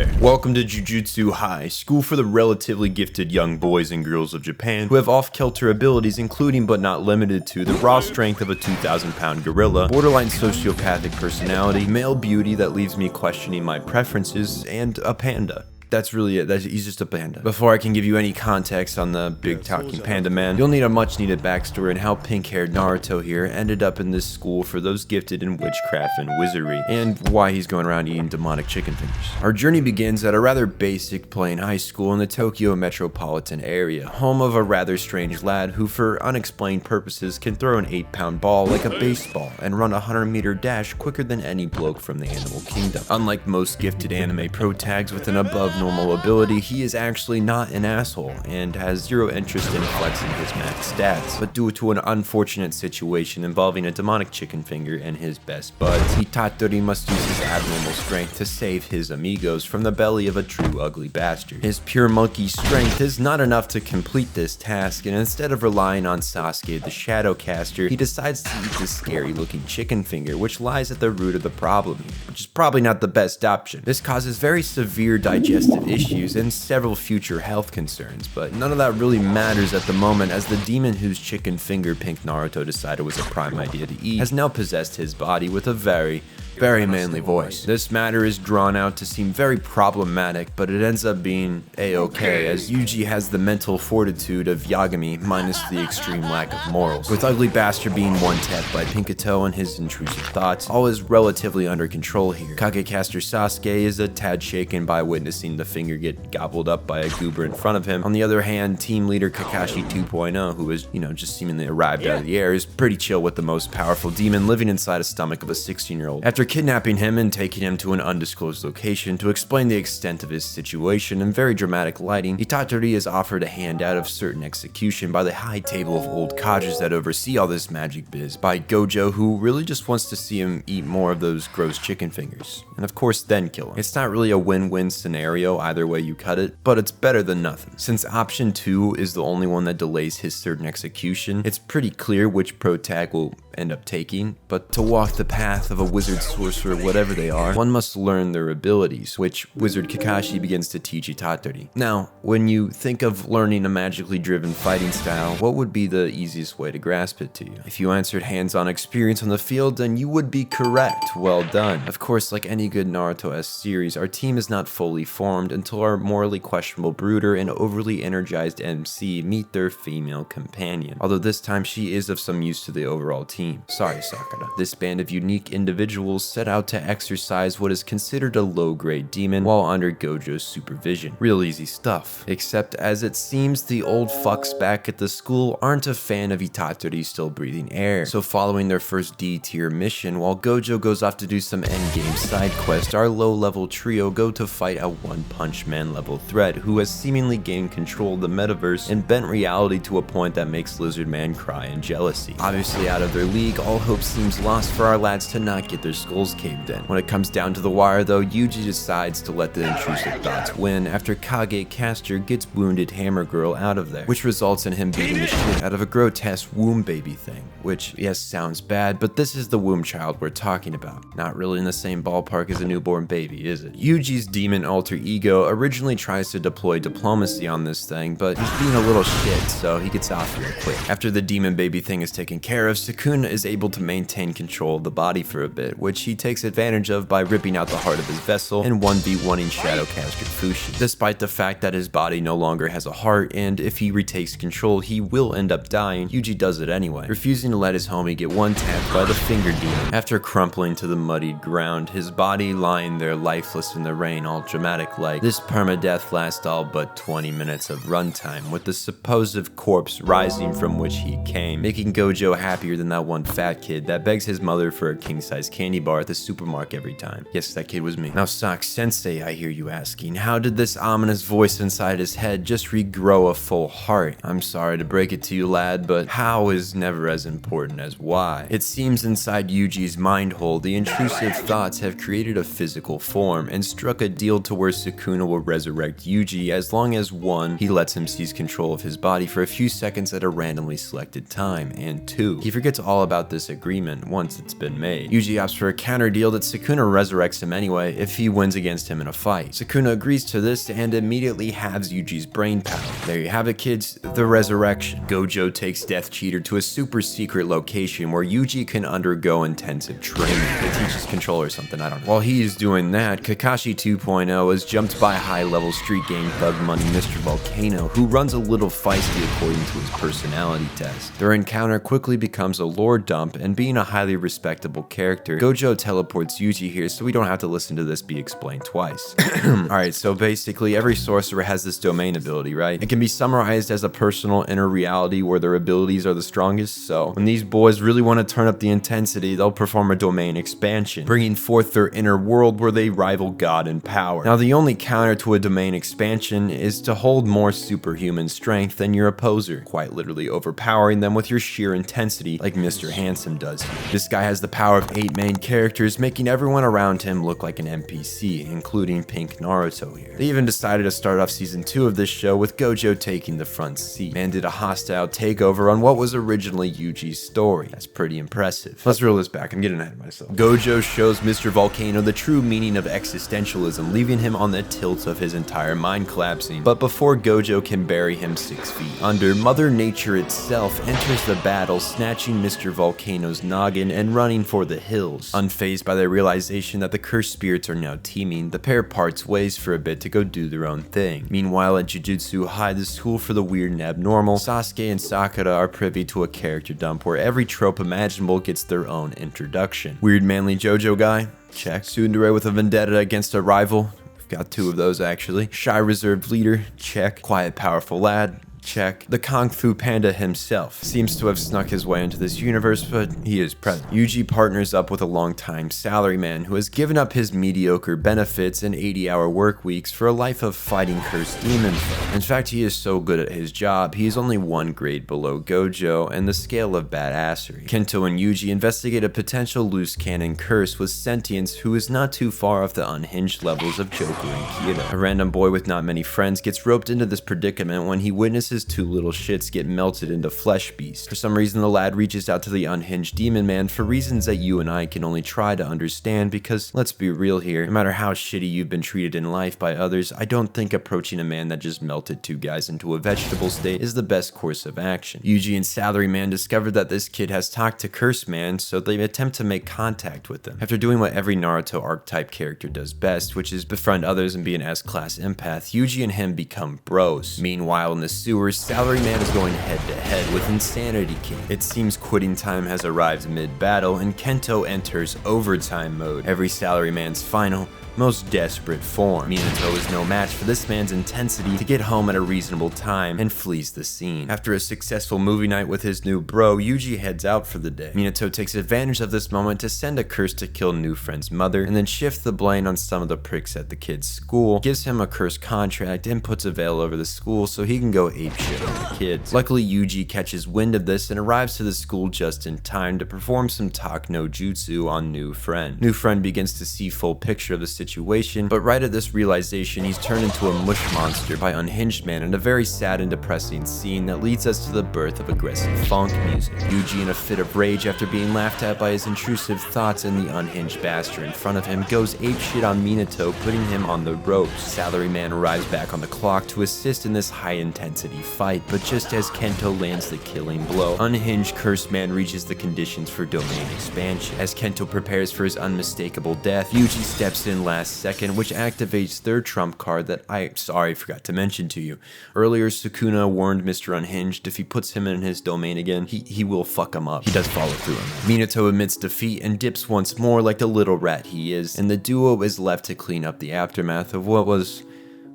there. Welcome to Jujutsu High, school for the relatively gifted young boys and girls of Japan who have off-kilter abilities including but not limited to the raw strength of a 2,000-pound gorilla, borderline sociopathic personality, male beauty that leaves me questioning my preferences, and a panda. That's really it. He's just a panda. Before I can give you any context on the big talking panda man, you'll need a much needed backstory on how pink-haired Naruto here ended up in this school for those gifted in witchcraft and wizardry, and why he's going around eating demonic chicken fingers. Our journey begins at a rather basic plain high school in the Tokyo metropolitan area, home of a rather strange lad who for unexplained purposes can throw an 8-pound ball like a baseball and run a 100-meter dash quicker than any bloke from the animal kingdom. Unlike most gifted anime pro tags with an above normal ability, he is actually not an asshole and has zero interest in flexing his max stats, but due to an unfortunate situation involving a demonic chicken finger and his best buds, Itatori must use his abnormal strength to save his amigos from the belly of a true ugly bastard. His pure monkey strength is not enough to complete this task, and instead of relying on Sasuke the Shadow Caster, he decides to eat this scary looking chicken finger, which lies at the root of the problem here, which is probably not the best option. This causes very severe digestive issues and several future health concerns, but none of that really matters at the moment as the demon whose chicken finger pink Naruto decided was a prime idea to eat has now possessed his body with a very manly voice. This matter is drawn out to seem very problematic, but it ends up being a-okay as Yuji has the mental fortitude of Yagami minus the extreme lack of morals. With Ugly Bastard being one-tapped by Pinkato and his intrusive thoughts, all is relatively under control here. Kagecaster Sasuke is a tad shaken by witnessing the finger get gobbled up by a goober in front of him. On the other hand, team leader Kakashi 2.0, who is, just seemingly arrived out of the air, is pretty chill with the most powerful demon living inside a stomach of a 16-year-old. After kidnapping him and taking him to an undisclosed location to explain the extent of his situation in very dramatic lighting, Itatori is offered a handout of certain execution by the high table of old Kages that oversee all this magic biz by Gojo, who really just wants to see him eat more of those gross chicken fingers, and of course then kill him. It's not really a win-win scenario either way you cut it, but it's better than nothing. Since option 2 is the only one that delays his certain execution, it's pretty clear which pro tag will end up taking, but to walk the path of a wizard, sorcerer, whatever they are, one must learn their abilities, which Wizard Kakashi begins to teach Itatori. Now, when you think of learning a magically driven fighting style, what would be the easiest way to grasp it to you? If you answered hands-on experience on the field, then you would be correct. Well done. Of course, like any good Naruto-esque series, our team is not fully formed until our morally questionable brooder and overly energized MC meet their female companion, although this time she is of some use to the overall team. Sorry, Sakura. This band of unique individuals set out to exorcise what is considered a low-grade demon while under Gojo's supervision. Real easy stuff. Except as it seems the old fucks back at the school aren't a fan of Itatori still breathing air. So following their first D-tier mission, while Gojo goes off to do some endgame side quest, our low-level trio go to fight a One-Punch Man level threat who has seemingly gained control of the metaverse and bent reality to a point that makes Lizard Man cry in jealousy. Obviously out of their league, all hope seems lost for our lads to not get their skulls caved in. When it comes down to the wire though, Yuji decides to let the intrusive thoughts win after Kagecaster gets wounded Hammer Girl out of there, which results in him beating the shit out of a grotesque womb baby thing, which, yes, sounds bad, but this is the womb child we're talking about. Not really in the same ballpark as a newborn baby, is it? Yuji's demon alter ego originally tries to deploy diplomacy on this thing, but he's being a little shit, so he gets off real quick. After the demon baby thing is taken care of, Sukuna is able to maintain control of the body for a bit, which he takes advantage of by ripping out the heart of his vessel and 1v1ing Shadowcaster Fushi. Despite the fact that his body no longer has a heart, and if he retakes control he will end up dying, Yuji does it anyway, refusing to let his homie get one-tapped by the finger demon. After crumpling to the muddied ground, his body lying there lifeless in the rain, all dramatic like, this permadeath lasts all but 20 minutes of runtime, with the supposed corpse rising from which he came, making Gojo happier than that one fat kid that begs his mother for a king-size candy bar at the supermarket every time. Yes, that kid was me. Now Sensei, I hear you asking, how did this ominous voice inside his head just regrow a full heart? I'm sorry to break it to you, lad, but how is never as important as why. It seems inside Yuji's mind hole, the intrusive thoughts have created a physical form and struck a deal to where Sukuna will resurrect Yuji as long as 1, he lets him seize control of his body for a few seconds at a randomly selected time, and 2, he forgets all about this agreement once it's been made. Yuji opts for a counter deal that Sukuna resurrects him anyway if he wins against him in a fight. Sukuna agrees to this and immediately halves Yuji's brain power. There you have it, kids, the resurrection. Gojo takes Death Cheater to a super secret location where Yuji can undergo intensive training. It teaches control or something, I don't know. While he's doing that, Kakashi 2.0 is jumped by high-level street gang thug money Mr. Volcano, who runs a little feisty according to his personality test. Their encounter quickly becomes a lore dump, and being a highly respectable character, Gojo teleports Yuji here so we don't have to listen to this be explained twice. Alright, so basically every sorcerer has this domain ability, right? It can be summarized as a personal inner reality where their abilities are the strongest, so when these boys really want to turn up the intensity, they'll perform a domain expansion, bringing forth their inner world where they rival God in power. Now, the only counter to a domain expansion is to hold more superhuman strength than your opposer, quite literally overpowering them with your sheer intensity like Mr. Handsome does here. This guy has the power of 8 main characters, making everyone around him look like an NPC, including Pink Naruto here. They even decided to start off season 2 of this show with Gojo taking the front seat, and did a hostile takeover on what was originally Yuji's story. That's pretty impressive. Let's reel this back, I'm getting ahead of myself. Gojo shows Mr. Volcano the true meaning of existentialism, leaving him on the tilt of his entire mind collapsing. But before Gojo can bury him 6 feet under, Mother Nature itself enters the battle, snatching Mr. Volcano's noggin and running for the hills. Unfazed by the realization that the cursed spirits are now teeming, the pair parts ways for a bit to go do their own thing. Meanwhile, at Jujutsu High, the school for the weird and abnormal, Sasuke and Sakura are privy to a character dump where every trope imaginable gets their own introduction. Weird manly JoJo guy? Check. Tsundere with a vendetta against a rival? We've got 2 of those actually. Shy reserved leader? Check. Quiet powerful lad? Check. The Kung Fu Panda himself seems to have snuck his way into this universe, but he is present. Yuji partners up with a long-time salaryman who has given up his mediocre benefits and 80-hour work weeks for a life of fighting cursed demon foe. In fact, he is so good at his job, he is only 1 grade below Gojo and the scale of badassery. Kento and Yuji investigate a potential loose cannon curse with sentience who is not too far off the unhinged levels of Joker and Kira. A random boy with not many friends gets roped into this predicament when he witnesses 2 little shits get melted into flesh beasts. For some reason, the lad reaches out to the unhinged demon man for reasons that you and I can only try to understand, because let's be real here, no matter how shitty you've been treated in life by others, I don't think approaching a man that just melted 2 guys into a vegetable state is the best course of action. Yuji and Salaryman discover that this kid has talked to Curse Man, so they attempt to make contact with him. After doing what every Naruto archetype character does best, which is befriend others and be an S-class empath, Yuji and him become bros. Meanwhile, in the sewers, Salaryman is going head-to-head with Insanity King. It seems quitting time has arrived mid-battle, and Kento enters overtime mode, every Salaryman's final, most desperate form. Minato is no match for this man's intensity to get home at a reasonable time and flees the scene. After a successful movie night with his new bro, Yuji heads out for the day. Minato takes advantage of this moment to send a curse to kill new friend's mother, and then shift the blame on some of the pricks at the kid's school, gives him a curse contract, and puts a veil over the school so he can go apeshit on the kids. Luckily, Yuji catches wind of this and arrives to the school just in time to perform some talk no jutsu on new friend. New friend begins to see full picture of the situation, but right at this realization, he's turned into a mush monster by Unhinged Man in a very sad and depressing scene that leads us to the birth of aggressive funk music. Yuji, in a fit of rage after being laughed at by his intrusive thoughts and the unhinged bastard in front of him, goes apeshit on Minato, putting him on the ropes. Salaryman arrives back on the clock to assist in this high-intensity fight, but just as Kento lands the killing blow, Unhinged Curse Man reaches the conditions for domain expansion. As Kento prepares for his unmistakable death, Yuji steps in last second, which activates their trump card that I forgot to mention to you. Earlier, Sukuna warned Mr. Unhinged if he puts him in his domain again, he will fuck him up. He does follow through on that. Minato admits defeat and dips once more like the little rat he is, and the duo is left to clean up the aftermath of what was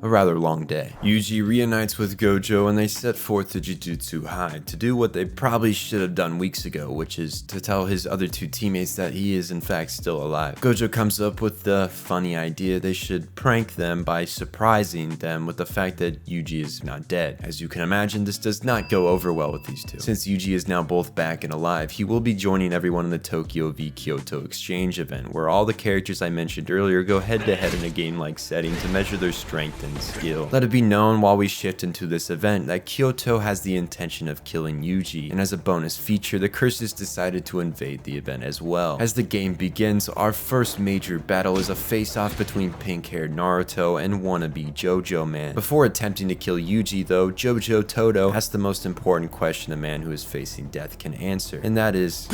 a rather long day. Yuji reunites with Gojo and they set forth to Jujutsu High to do what they probably should have done weeks ago, which is to tell his other 2 teammates that he is in fact still alive. Gojo comes up with the funny idea they should prank them by surprising them with the fact that Yuji is not dead. As you can imagine, this does not go over well with these 2. Since Yuji is now both back and alive, he will be joining everyone in the Tokyo v Kyoto exchange event, where all the characters I mentioned earlier go head to head in a game-like setting to measure their strength and weapon skill. Let it be known while we shift into this event that Kyoto has the intention of killing Yuji, and as a bonus feature, the curses decided to invade the event as well. As the game begins, our first major battle is a face-off between pink-haired Naruto and wannabe JoJo man. Before attempting to kill Yuji though, JoJo Todo asks the most important question a man who is facing death can answer, and that is,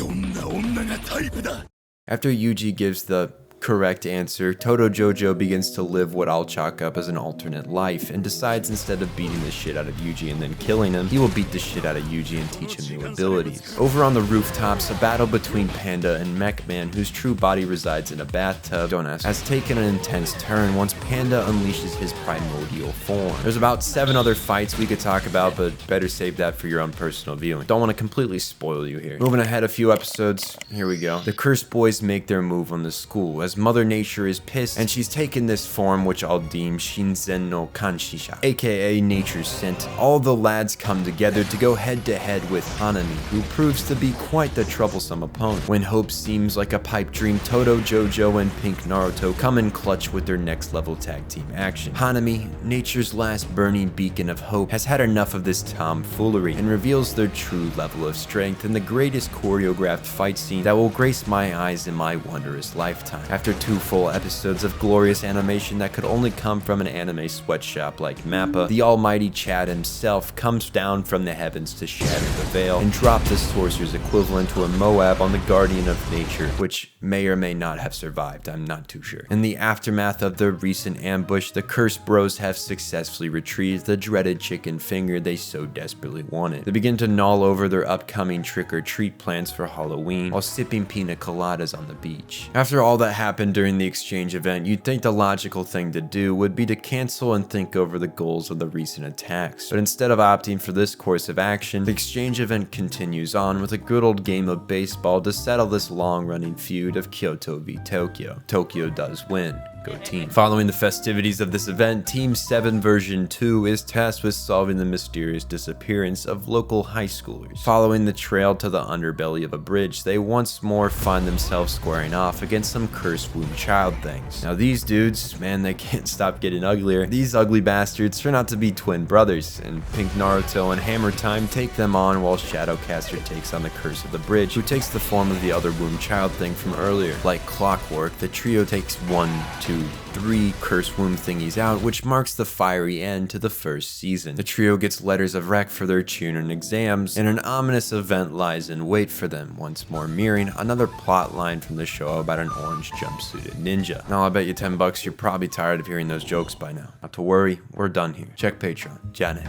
after Yuji gives the correct answer, Todo Jojo begins to live what I'll chalk up as an alternate life, and decides instead of beating the shit out of Yuji and then killing him, he will beat the shit out of Yuji and teach him new abilities. Over on the rooftops, a battle between Panda and Mech Man, whose true body resides in a bathtub, don't ask, has taken an intense turn once Panda unleashes his primordial form. There's about 7 other fights we could talk about, but better save that for your own personal viewing. Don't want to completely spoil you here. Moving ahead a few episodes, here we go. The Cursed Boys make their move on the school, as Mother Nature is pissed, and she's taken this form which I'll deem Shinzen no Kanshisha, aka Nature's Scent. All the lads come together to go head to head with Hanami, who proves to be quite the troublesome opponent. When hope seems like a pipe dream, Todo Jojo and Pink Naruto come in clutch with their next level tag team action. Hanami, nature's last burning beacon of hope, has had enough of this tomfoolery and reveals their true level of strength in the greatest choreographed fight scene that will grace my eyes in my wondrous lifetime. After 2 full episodes of glorious animation that could only come from an anime sweatshop like Mappa, the almighty Chad himself comes down from the heavens to shatter the veil and drop the sorcerer's equivalent to a Moab on the guardian of nature, which may or may not have survived, I'm not too sure. In the aftermath of their recent ambush, the Cursed Bros have successfully retrieved the dreaded chicken finger they so desperately wanted. They begin to gnaw over their upcoming trick-or-treat plans for Halloween while sipping pina coladas on the beach. After all that happened during the exchange event, you'd think the logical thing to do would be to cancel and think over the goals of the recent attacks. But instead of opting for this course of action, the exchange event continues on with a good old game of baseball to settle this long-running feud of Kyoto v Tokyo. Tokyo does win. Go team. Following the festivities of this event, Team 7 version 2 is tasked with solving the mysterious disappearance of local high schoolers. Following the trail to the underbelly of a bridge, they once more find themselves squaring off against some cursed womb child things. Now these dudes, man, they can't stop getting uglier. These ugly bastards turn out to be twin brothers, and Pink Naruto and Hammer Time take them on while Shadowcaster takes on the curse of the bridge, who takes the form of the other womb child thing from earlier. Like clockwork, the trio takes 1, 2, 3 cursed womb thingies out, which marks the fiery end to the first season. The trio gets letters of rec for their Chunin exams, and an ominous event lies in wait for them, once more mirroring another plot line from the show about an orange jumpsuited ninja. Now I bet you $10 you're probably tired of hearing those jokes by now. Not to worry, we're done here. Check Patreon. Janet.